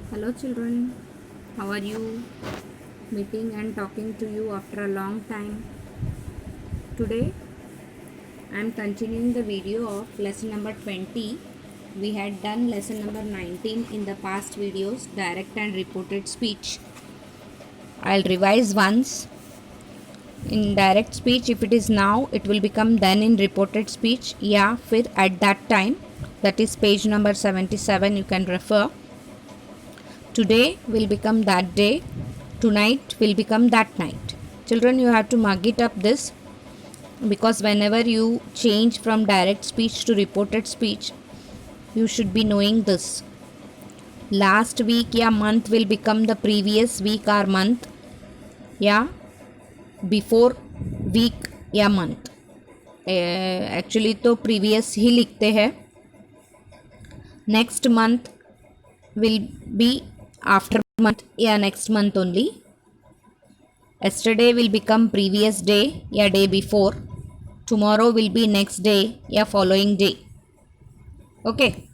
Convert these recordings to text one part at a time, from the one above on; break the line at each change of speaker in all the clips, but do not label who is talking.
Hello children, how are you? Meeting and talking to you after a long time. Today I am continuing the video of lesson number 20. We had done lesson number 19 in the past videos, direct and reported speech. I'll revise once. In direct speech, if it is now, it will become then in reported speech. Yeah, fir at that time. That is page number 77, you can refer. Today will become that day. Tonight will become that night. Children, you have to mug it up this, because whenever you change from direct speech to reported speech, you should be knowing this. Last week या month will become the previous week or month, या before week या month. Actually तो previous ही लिखते हैं. Next month will be after month या next month only. Yesterday will become previous day या day before. Tomorrow will be next day या following day. Okay.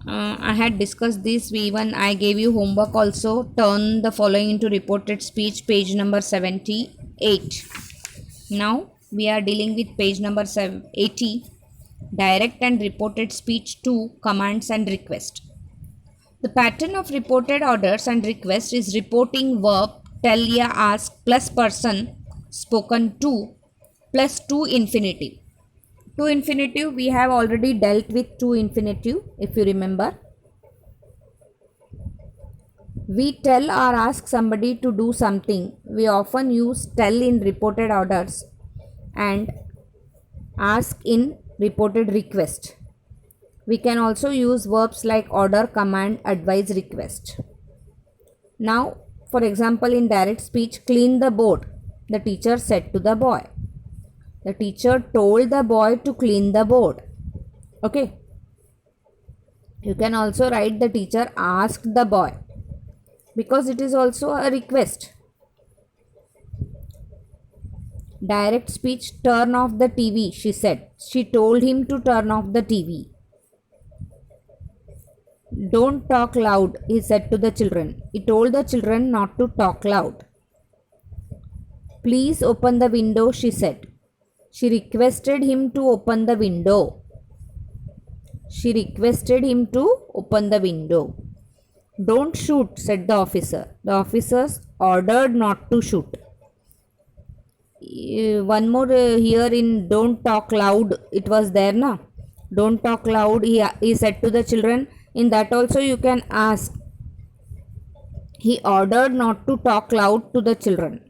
I had discussed this. I gave you homework also. Turn the following into reported speech, page number 78. Now we are dealing with page number 80. Direct and reported speech 2, commands and request. The pattern of reported orders and request is reporting verb tell या ask plus person spoken to plus to infinitive. To infinitive, we have already dealt with to infinitive, if you remember. We tell or ask somebody to do something. We often use tell in reported orders and ask in reported request. We can also use verbs like order, command, advise, request. Now, for example, in direct speech, clean the board, the teacher said to the boy. The teacher told the boy to clean the board. Okay. You can also write the teacher asked the boy, because it is also a request. Direct speech, turn off the TV, she said. She told him to turn off the TV. Don't talk loud, he said to the children. He told the children not to talk loud. Please open the window, she said. She requested him to open the window. She requested him to open the window. Don't shoot, said the officer. The officers ordered not to shoot. One more here in don't talk loud, it was there na. Don't talk loud, he said to the children. In that also you can ask. He ordered not to talk loud to the children.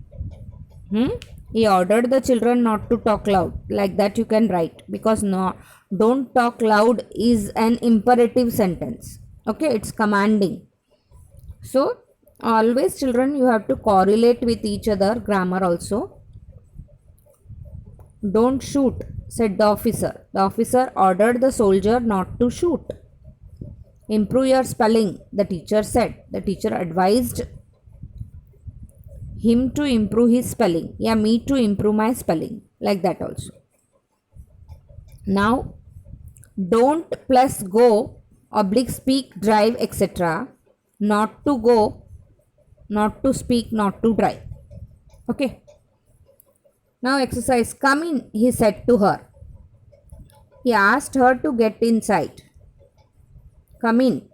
He ordered the children not to talk loud. Like that you can write, because no, don't talk loud is an imperative sentence. Okay, it's commanding. So always children, you have to correlate with each other, grammar also. Don't shoot, said the officer. The officer ordered the soldier not to shoot. Improve your spelling, the teacher said. The teacher advised him to improve his spelling. Yeah, me to improve my spelling. Like that also. Now, don't plus go, oblique speak, drive, etc. Not to go, not to speak, not to drive. Okay. Now exercise. Come in, he said to her. He asked her to get inside. Come in.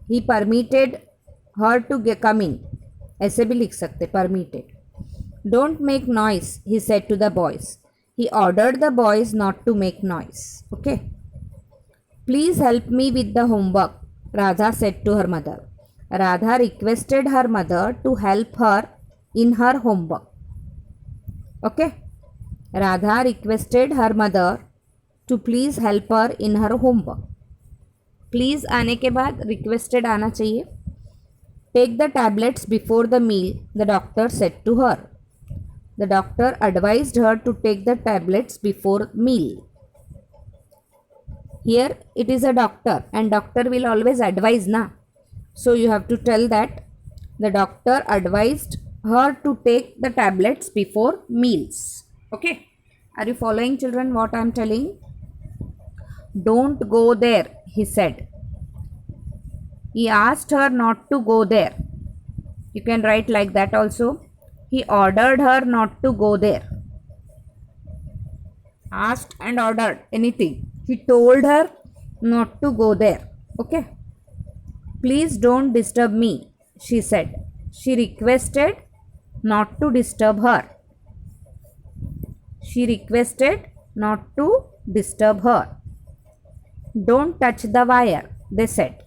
He permitted her to come in. ऐसे भी लिख सकते, permitted. Don't make noise, he said to the boys. He ordered the boys not to make noise. Okay. Please help me with the homework, Radha said to her mother. Radha requested her mother to help her in her homework. Okay. Radha requested her mother to please help her in her homework. Please आने के बाद requested आना चाहिए. Take the tablets before the meal, the doctor said to her. The doctor advised her to take the tablets before meal. Here it is a doctor, and doctor will always advise na. So you have to tell that the doctor advised her to take the tablets before meals. Okay. Are you following, children, what I am telling? Don't go there, he said. He asked her not to go there. You can write like that also. He ordered her not to go there. Asked and ordered anything. He told her not to go there. Okay. Please don't disturb me, she said. She requested not to disturb her. She requested not to disturb her. Don't touch the wire, they said.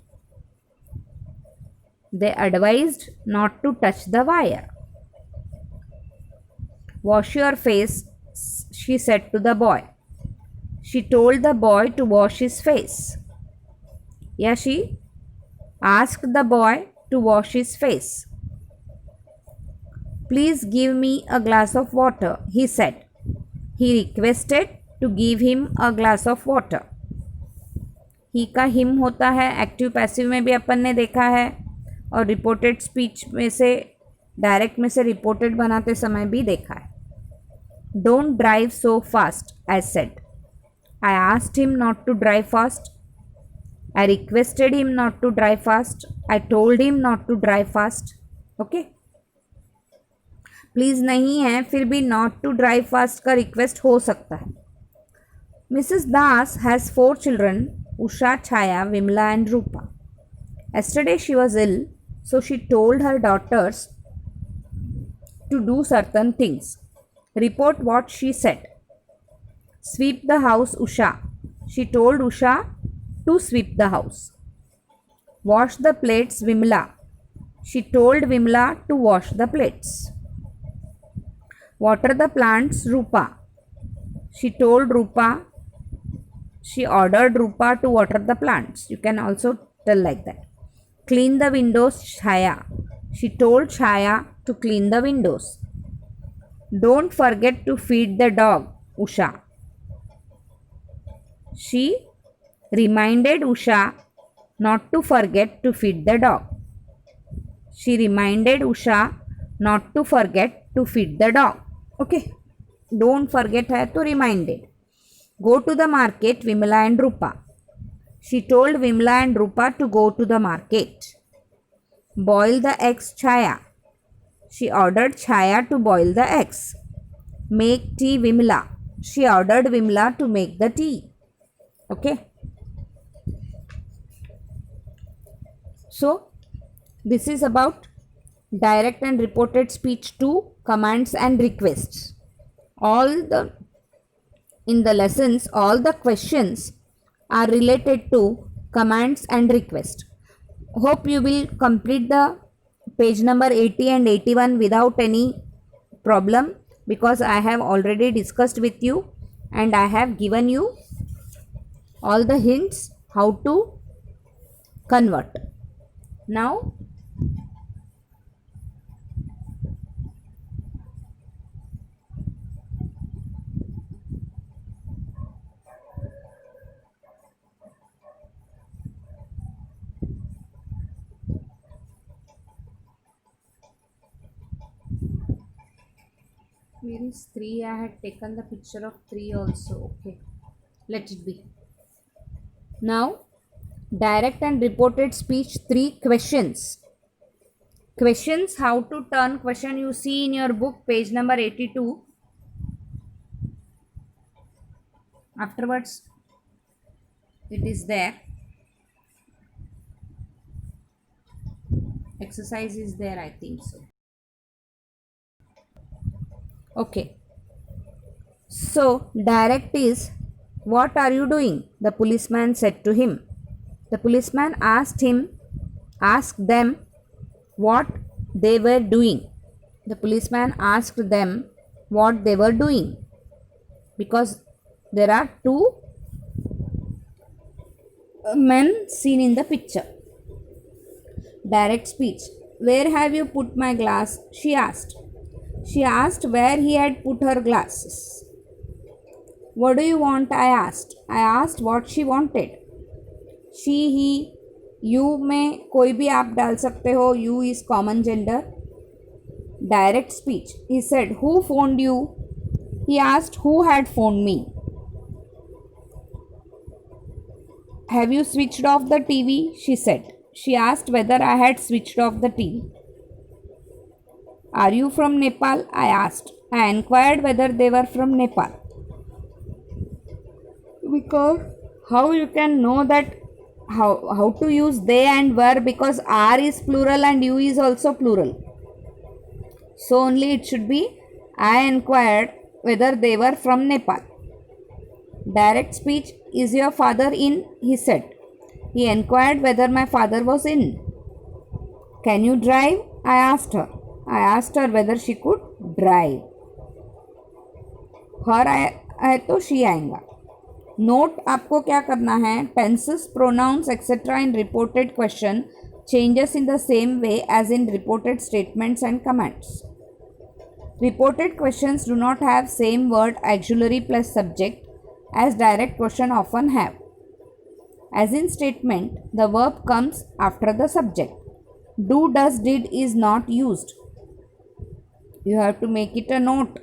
They advised not to touch the wire. Wash your face, she said to the boy. She told the boy to wash his face. Yeah, she asked the boy to wash his face. Please give me a glass of water, he said. He requested to give him a glass of water. ही का him होता है, active passive में भी अपन ने देखा है, और reported speech में से डायरेक्ट में से रिपोर्टेड बनाते समय भी देखा है. Don't drive so fast, I said. I asked him not to drive fast. I requested him not to drive fast. I told him not to drive fast. Okay, please नहीं है, फिर भी नॉट टू ड्राइव फास्ट का request हो सकता है. Mrs Das has 4 children, Usha, Chaya, Vimla and Rupa. Yesterday she was ill, so she told her daughters to do certain things. Report what she said. Sweep the house, Usha. She told Usha to sweep the house. Wash the plates, Vimla. She told Vimla to wash the plates. Water the plants, Rupa. She told Rupa. She ordered Rupa to water the plants. You can also tell like that. Clean the windows, Chaya. She told Chaya to clean the windows. Don't forget to feed the dog, Usha. She reminded Usha not to forget to feed the dog. She reminded Usha not to forget to feed the dog. Okay. Don't forget है तो reminded. Go to the market, Vimla and Rupa. She told Vimla and Rupa to go to the market. Boil the eggs, Chaya. She ordered Chaya to boil the eggs. Make tea, Vimla. She ordered Vimla to make the tea. Okay. So, this is about direct and reported speech 2, commands and requests. In the lessons, all the questions are related to commands and request. Hope you will complete the page number 80 and 81 without any problem, because I have already discussed with you and I have given you all the hints how to convert. Now, where is 3? I had taken the picture of 3 also. Okay, let it be. Now, direct and reported speech 3, questions. Questions, how to turn question, you see in your book page number 82. Afterwards it is there. Exercise is there, I think so. Okay, so direct is, what are you doing? The policeman said to him. The policeman asked them what they were doing. The policeman asked them what they were doing, because there are 2 men seen in the picture. Direct speech. Where have you put my glass? She asked. She asked where he had put her glasses. What do you want? I asked. I asked what she wanted. She, he, you में कोई भी आप डाल सकते हो. You is common gender. Direct speech. He said, who phoned you? He asked who had phoned me. Have you switched off the TV? She said. she asked whether I had switched off the TV. Are you from Nepal? I asked. I inquired whether they were from Nepal. Because how you can know that how to use they and were, because are is plural and you is also plural. So only it should be I inquired whether they were from Nepal. Direct speech, is your father in? He said. He inquired whether my father was in. Can you drive? I asked her. I asked her whether she could drive. Her आए तो she आएगा. Note आपको क्या करना है, tenses, pronouns etcetera in reported question changes in the same way as in reported statements and comments. Reported questions do not have same word auxiliary plus subject as direct question often have. As in statement, the verb comes after the subject. Do, does, did is not used. You have to make it a note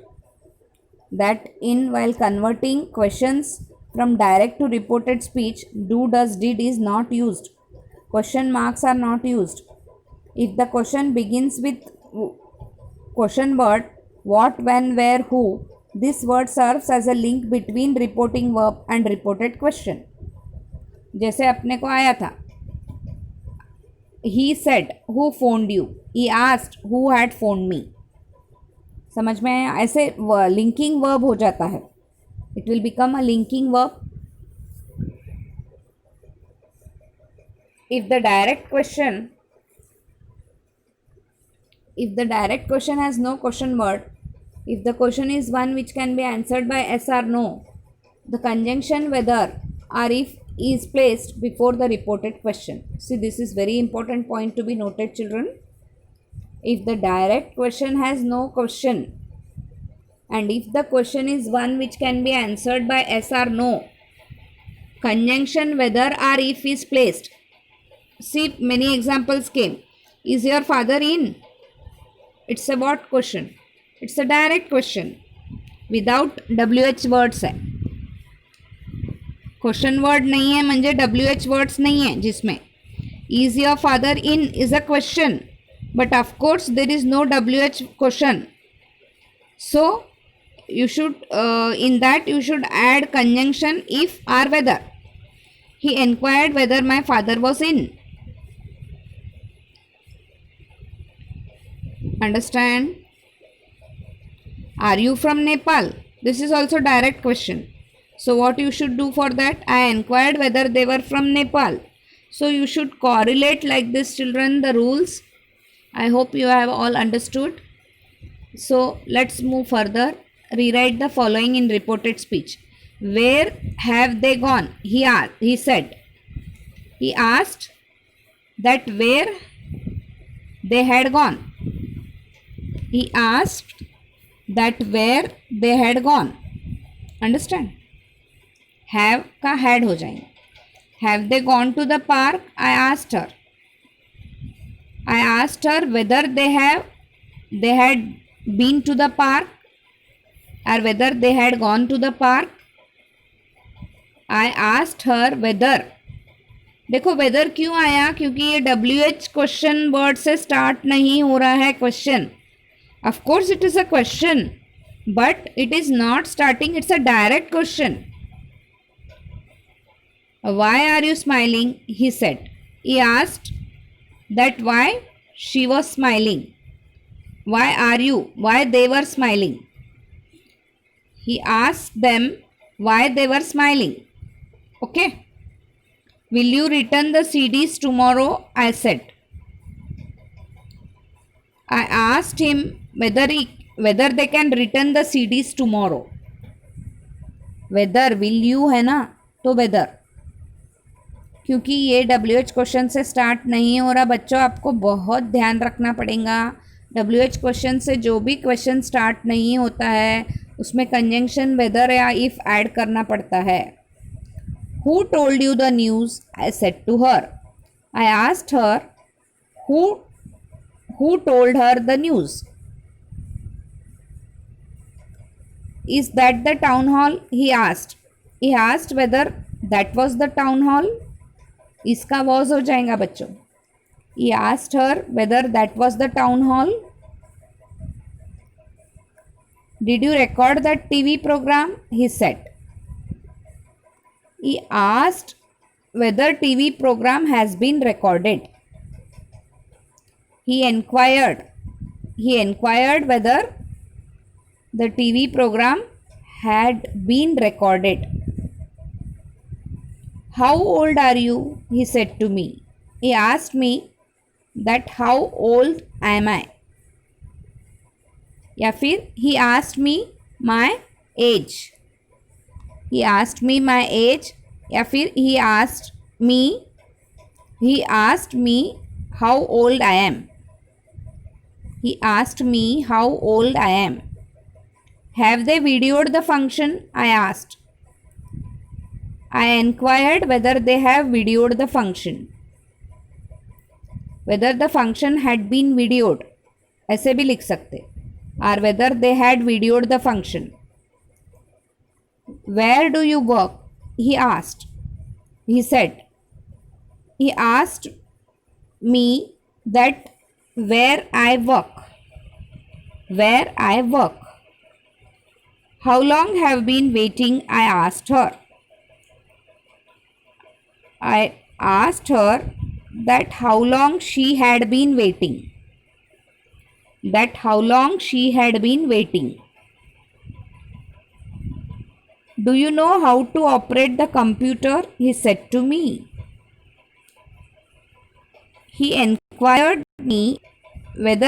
that in while converting questions from direct to reported speech, do, does, did is not used. Question marks are not used. If the question begins with question word what, when, where, who, this word serves as a link between reporting verb and reported question. जैसे अपने को आया था, he said who phoned you, he asked who had phoned me. समझ में आया? ऐसे linking verb हो जाता है. It will become a linking verb. If the direct question has no question word, if the question is one which can be answered by yes or no, the conjunction whether or if is placed before the reported question. See, this is very important point to be noted, children. If the direct question has no question and if the question is one which can be answered by yes or no, conjunction whether or if is placed. See, many examples came. Is your father in? It's a what question? It's a direct question without WH words है. Question word नहीं है म्हणजे WH words नहीं है जिसमें. Is your father in is a question, but of course there is no WH question. So you should in that you should add conjunction if or whether. He inquired whether my father was in. Understand? Are you from Nepal? This is also direct question. So what you should do for that? I inquired whether they were from Nepal. So you should correlate like this, children, the rules. I hope you have all understood. So let's move further. Rewrite the following in reported speech. Where have they gone? He said. He asked that where they had gone. He asked that where they had gone. Understand? Have का had हो जाएंगे. Have they gone to the park? I asked her. I asked her whether they had been to the park or whether they had gone to the park. I asked her whether. देखो weather क्यों आया? क्योंकि ये WH question word से start नहीं हो रहा है question. Of course it is a question, but it is not starting. It's a direct question. Why are you smiling? He said. He asked that why she was smiling. Why are you? Why they were smiling. He asked them why they were smiling. Okay. Will you return the CDs tomorrow? I said. I asked him whether they can return the CDs tomorrow. Whether will you है ना, तो whether. क्योंकि ये WH question से start नहीं हो रहा बच्चों, आपको बहुत ध्यान रखना पड़ेगा. WH क्वेश्चन से जो भी क्वेश्चन स्टार्ट नहीं होता है उसमें कंजंक्शन वेदर या इफ ऐड करना पड़ता है. Who told you the news? I said to her. I asked her who told her the news. Is that the town hall? He asked. He asked whether that was the town hall. इसका was हो जाएगा बच्चों. He asked her whether that was the town hall. Did you record that TV program? He said. He asked whether TV program has been recorded. He inquired whether the TV program had been recorded. How old are you? He said to me. He asked me that how old am I? या फिर he asked me my age. He asked me my age या फिर he asked me how old I am. He asked me how old I am. Have they videoed the function? I asked. I inquired whether they have videoed the function. Whether the function had been videoed, ऐसे भी लिख सकते, or whether they had videoed the function. Where do you work? He asked. He said. He asked me that where I work. Where I work. How long have been waiting? I asked her. I asked her that how long she had been waiting. That how long she had been waiting. Do you know how to operate the computer? He said to me. He inquired me whether